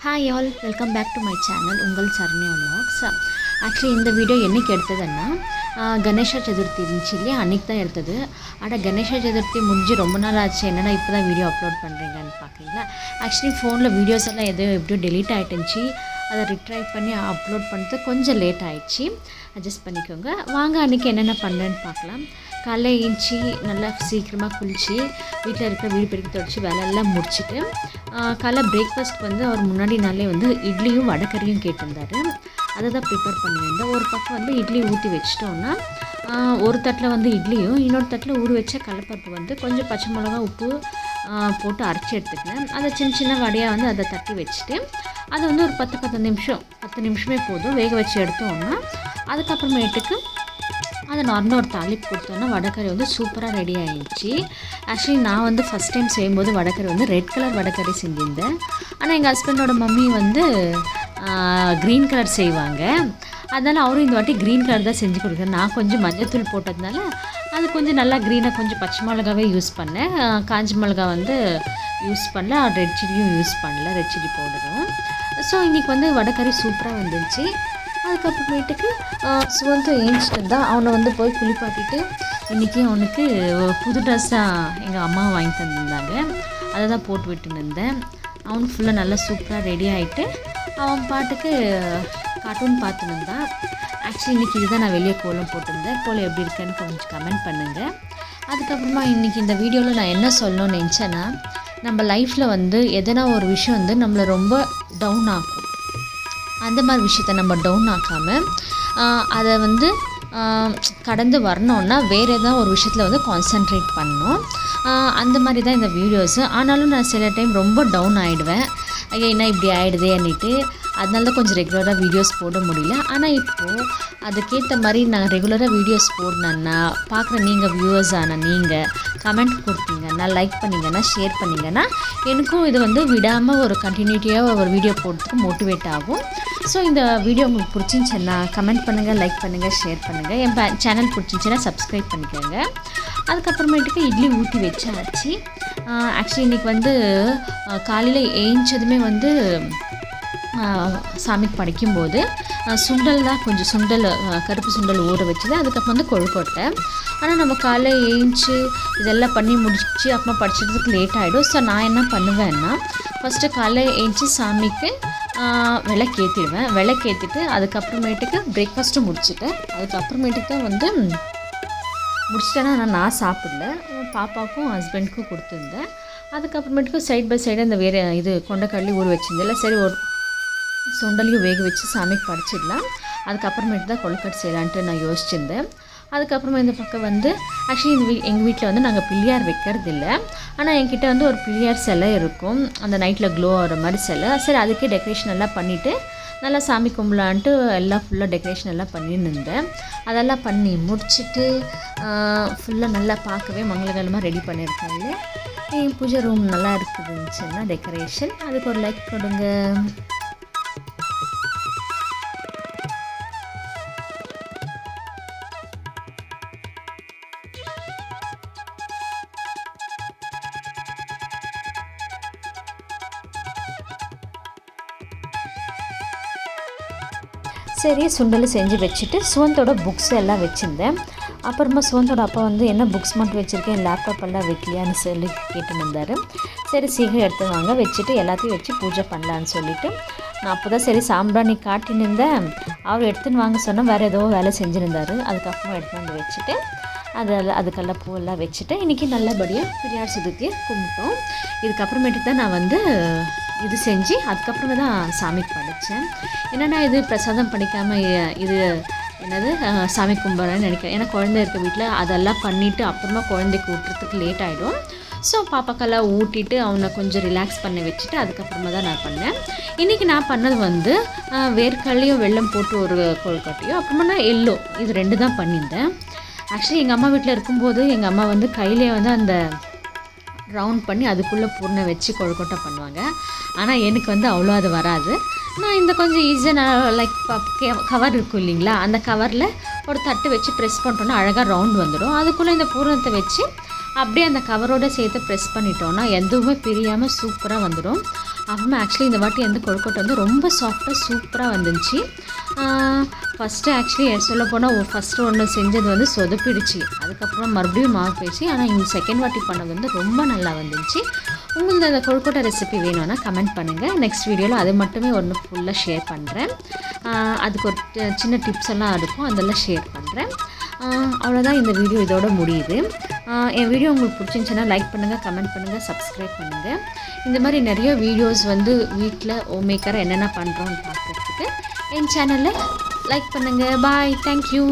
Hi all, welcome back to my channel உங்கள் Saranya vlogs. Actually இந்த video என்றைக்கு எடுத்ததுன்னா கணேஷ சதுர்த்தி இருந்துச்சு இல்லையா, அன்றைக்கி தான் எடுத்தது. ஆனால் கணேஷ சதுர்த்தி முடிஞ்சு ரொம்ப நாள் ஆச்சு, என்னென்னா இப்போ தான் வீடியோ அப்லோட் பண்ணுறீங்கன்னு பார்க்குறீங்களா. ஆக்சுவலி ஃபோனில் வீடியோஸ் எல்லாம் எப்படியோ டெலீட் ஆகிட்டுருந்துச்சு. அதை ரிட்ரை பண்ணி அப்லோட் பண்ணுறது கொஞ்சம் லேட் ஆகிடுச்சு, அட்ஜஸ்ட் பண்ணிக்கோங்க. வாங்க அன்றைக்கி என்னென்ன பண்ணுறேன்னு பார்க்கலாம். காலைல ஏஞ்சி நல்லா சீக்கிரமாக குளித்து வீட்டில் இருக்கிற வீடு பெருக்கி தொடச்சி வேலையெல்லாம் முடிச்சுட்டு காலைல பிரேக்ஃபாஸ்ட் அவர் முன்னாடி நாளே இட்லியும் வடைக்கறியும் கேட்டிருந்தார். அதை தான் ப்ரிப்பேர் பண்ணியிருந்தேன். ஒரு பக்கம் இட்லி ஊற்றி வச்சிட்டோன்னா ஒரு தட்டில் இட்லியும் இன்னொரு தட்டில் ஊற வச்ச கடலைப்பருப்பு கொஞ்சம் பச்சை மிளகா உப்பு போட்டு அரைச்சி எடுத்துக்கினேன். அதை சின்ன சின்ன வடையாக அதை தட்டி வச்சுட்டு அதை ஒரு 10 நிமிஷமே போதும் வேக வச்சு எடுத்தோன்னா அதுக்கப்புறமேட்டுக்கு அதை நார்மலாக ஒரு தாளிப்பு கொடுத்தோன்னா வடைக்கறி சூப்பராக ரெடி ஆகிடுச்சு. ஆக்சுவலி நான் ஃபஸ்ட் டைம் செய்யும்போது வடைக்கறி ரெட் கலர் வடைக்கறி செஞ்சுருந்தேன். ஆனால் எங்கள் ஹஸ்பண்டோட மம்மி க்ரீன் கலர் செய்வாங்க. அதனால் அவரும் இந்த வாட்டி க்ரீன் கலர் தான் செஞ்சு கொடுக்குறேன். நான் கொஞ்சம் மஞ்சத்தூள் போட்டதுனால அது கொஞ்சம் நல்லா க்ரீனாக கொஞ்சம் பச்சை மிளகாவே யூஸ் பண்ணேன். காஞ்ச மிளகா யூஸ் பண்ணல, ரெட் சில்லியும் யூஸ் பண்ணல, ரெட் சில்லி பவுடரும். ஸோ இன்றைக்கி வடைக்கறி சூப்பராக வந்துருச்சு. அதுக்கப்புறமேட்டுக்கு சுவந்து ஏஞ்சிட்டு இருந்தால் அவனை போய் குளிப்பாட்டிட்டு இன்றைக்கி அவனுக்கு புது ட்ரெஸ்ஸாக எங்கள் அம்மா வாங்கி தந்துருந்தாங்க. அதை தான் போட்டு விட்டுன்னு இருந்தேன். அவனுக்கு ஃபுல்லாக நல்லா சூப்பராக ரெடி ஆகிட்டு அவன் பாட்டுக்கு கார்ட்டூன் பார்த்துன்னு இருந்தான். ஆக்சுவலி இன்றைக்கி இதுதான் நான் வெளியே கோலம் போட்டிருந்தேன். கோலம் எப்படி இருக்குன்னு கொஞ்சம் கமெண்ட் பண்ணுங்கள். அதுக்கப்புறமா இன்றைக்கி இந்த வீடியோவில் நான் என்ன சொல்லணும்னு நினச்சேன்னா, நம்ம லைஃப்பில் எதனா ஒரு விஷயம் நம்மளை ரொம்ப டவுன் ஆகும். அந்த மாதிரி விஷயத்த நம்ம டவுன் ஆக்காமல் அதை கடந்து வரணுன்னா வேறு எதாவது ஒரு விஷயத்தில் கான்சன்ட்ரேட் பண்ணணும். அந்த மாதிரி தான் இந்த வீடியோஸு. ஆனாலும் நான் சில டைம் ரொம்ப டவுன் ஆகிடுவேன். ஐயா என்ன இப்படி ஆகிடுதே அன்னிட்டு. அதனால தான் கொஞ்சம் ரெகுலராக வீடியோஸ் போட முடியல. ஆனால் இப்போது அதுக்கேற்ற மாதிரி நான் ரெகுலராக வீடியோஸ் போடணுன்னா பார்க்குற நீங்கள் வியூவர்ஸ் ஆனால் நீங்கள் கமெண்ட் கொடுத்தீங்கன்னா, லைக் பண்ணிங்கன்னா, ஷேர் பண்ணிங்கன்னா எனக்கும் இது விடாமல் ஒரு கண்டினியூட்டியாக ஒரு வீடியோ போடுறதுக்கு மோட்டிவேட் ஆகும். ஸோ இந்த வீடியோ உங்களுக்கு பிடிச்சிருந்துச்சுன்னா கமெண்ட் பண்ணுங்கள், லைக் பண்ணுங்கள், ஷேர் பண்ணுங்கள். என் சேனல் பிடிச்சிருந்துச்சின்னா சப்ஸ்கிரைப் பண்ணிக்கோங்க. அதுக்கப்புறமேட்டுக்கு இட்லி ஊற்றி வச்சாச்சு. ஆக்சுவலி இன்றைக்கி காலையில் ஏஞ்சதுமே சாமிக்கு படைக்கும்போது சுண்டல் தான், கொஞ்சம் சுண்டல் கருப்பு சுண்டல் ஊற வச்சுது. அதுக்கப்புறம் கொழுக்கட்டை. ஆனால் நம்ம காலையில் ஏஞ்சி இதெல்லாம் பண்ணி முடிச்சு அப்புறம் படிச்சதுக்கு லேட் ஆகிடும். ஸோ நான் என்ன பண்ணுவேன்னா, ஃபஸ்ட்டு காலையில் ஏஞ்சி சாமிக்கு விளக்கேற்றிடுவேன். விளக்கேற்றிட்டு அதுக்கப்புறமேட்டுக்கு பிரேக்ஃபாஸ்ட்டும் முடிச்சுட்டேன். அதுக்கப்புறமேட்டுக்கு தான் முடிச்சிட்டேன்னா நான் சாப்பிடல, பாப்பாவுக்கும் ஹஸ்பண்டுக்கும் கொடுத்துருந்தேன். அதுக்கப்புறமேட்டுக்கு சைட் பை சைடு அந்த வேறு கொண்டைக்கடலி ஊற வச்சுருந்தேன். சரி ஒரு சுண்டலையும் வேக வச்சு சாமிக்கு படைச்சிடலாம். அதுக்கப்புறமேட்டு தான் கொழுக்கட்டை செய்யலான்ட்டு நான் யோசிச்சிருந்தேன். அதுக்கப்புறமா இந்த பக்கம் ஆக்சுவலி எங்கள் வீட்டில் நாங்கள் பிள்ளையார் வைக்கிறது இல்லை. ஆனால் என்கிட்ட ஒரு பிள்ளையார் சிலை இருக்கும், அந்த நைட்டில் க்ளோ ஆகிற மாதிரி சிலை. சரி அதுக்கே டெக்கரேஷன் எல்லாம் பண்ணிவிட்டு நல்லா சாமி கும்பலான்ட்டு எல்லாம் ஃபுல்லாக டெக்கரேஷன் எல்லாம் பண்ணின்னு இருந்தேன். அதெல்லாம் பண்ணி முடிச்சுட்டு ஃபுல்லாக நல்லா பார்க்கவே மங்களகரமாக ரெடி பண்ணியிருக்காங்க. என் பூஜை ரூம் நல்லா இருக்குதுச்சுன்னா டெக்கரேஷன். அதுக்கு ஒரு லைக் கொடுங்க. சரி சுண்டல் செஞ்சு வச்சுட்டு சுவந்தோட புக்ஸ் எல்லாம் வச்சுருந்தேன். அப்புறமா சுவந்தோட அப்பா என்ன புக்ஸ் மட்டும் வச்சுருக்கேன், லேப்டாப் எல்லாம் வைக்கலையான்னு சொல்லி கேட்டுன்னு இருந்தார். சரி சீக்கிரம் எடுத்து வாங்க வச்சுட்டு எல்லாத்தையும் வச்சு பூஜை பண்ணலான்னு சொல்லிவிட்டு நான் அப்போ தான் சரி சாம்பிராணி காட்டின்னு இருந்தேன். அவர் எடுத்துன்னு வாங்க சொன்னால் வேறு ஏதோ வேலை செஞ்சுருந்தார். அதுக்கப்புறமா எடுத்துன்னு வச்சுட்டு அதுக்கெல்லாம் பூவெல்லாம் வச்சுட்டு இன்றைக்கி நல்லபடியாக பிள்ளையார் சதுர்த்தியை கும்பிட்டோம். இதுக்கப்புறமேட்டு தான் நான் இது செஞ்சு அதுக்கப்புறமே தான் சாமிக்கு படைத்தேன். என்னென்னா இது பிரசாதம் படிக்காமல் இது என்னது சாமி கும்பிட்றேன்னு நினைக்கிறேன். ஏன்னா குழந்தை இருக்க வீட்டில் அதெல்லாம் பண்ணிவிட்டு அப்புறமா குழந்தைக்கு ஊட்டுறதுக்கு லேட் ஆகிடும். ஸோ பாப்பாக்கெல்லாம் ஊட்டிட்டு அவனை கொஞ்சம் ரிலாக்ஸ் பண்ண வச்சுட்டு அதுக்கப்புறமா தான் நான் பண்ணேன். இன்றைக்கி நான் பண்ணது வேர்க்கடலையும் வெல்லம் போட்டு ஒரு கொழுக்கட்டையும் அப்புறமா எள்ளோ, இது 2 தான் பண்ணியிருந்தேன். ஆக்சுவலி எங்கள் அம்மா வீட்டில் இருக்கும்போது எங்கள் அம்மா கையிலே அந்த ரவுண்ட் பண்ணி அதுக்குள்ளே பூர்ணை வச்சு கொழுக்கட்டை பண்ணுவாங்க. ஆனால் எனக்கு அவ்வளோ அது வராது. நான் இந்த கொஞ்சம் ஈஸியாக நான் லைக் கவர் இருக்கும் இல்லைங்களா, அந்த கவரில் ஒரு தட்டு வச்சு ப்ரெஸ் பண்ணிட்டோன்னா அழகாக ரவுண்ட் வந்துடும். அதுக்குள்ளே இந்த பூரணத்தை வச்சு அப்படியே அந்த கவரோடு சேர்த்து ப்ரெஸ் பண்ணிட்டோன்னா எதுவுமே பிரியாமல் சூப்பராக வந்துடும். அப்புறமா ஆக்சுவலி இந்த வாட்டி வந்து கொழுக்கட்டை வந்து ரொம்ப சாஃப்டாக சூப்பராக வந்துச்சு. ஃபஸ்ட்டு ஆக்சுவலி சொல்ல போனால் ஃபஸ்ட்டு ஒன்று செஞ்சது வந்து சொதப்பிடுச்சு. அதுக்கப்புறம் மறுபடியும் மாவு பேசி, ஆனால் இந்த செகண்ட் வாட்டி பண்ணது வந்து ரொம்ப நல்லா வந்துச்சு. உங்களுக்கு அந்த கொழுக்கட்டை ரெசிபி வேணும்னா கமெண்ட் பண்ணுங்கள். நெக்ஸ்ட் வீடியோவில் அது மட்டுமே ஒன்று ஃபுல்லாக ஷேர் பண்ணுறேன். அதுக்கு ஒரு சின்ன டிப்ஸ் எல்லாம் இருக்கும், அதெல்லாம் ஷேர் பண்ணுறேன். அவ்வளோதான், இந்த வீடியோ இதோட முடியுது. என் வீடியோ உங்களுக்கு பிடிச்சிருந்துச்சுன்னா லைக் பண்ணுங்கள், கமெண்ட் பண்ணுங்கள், சப்ஸ்கிரைப் பண்ணுங்கள். இந்த மாதிரி நிறைய வீடியோஸ் வந்து வீட்டில் ஹோம் மேக்கராக என்னென்ன பண்ணுறோன்னு பார்க்குறதுக்கு என் சேனலை லைக் பண்ணுங்கள். பாய், தேங்க்யூ.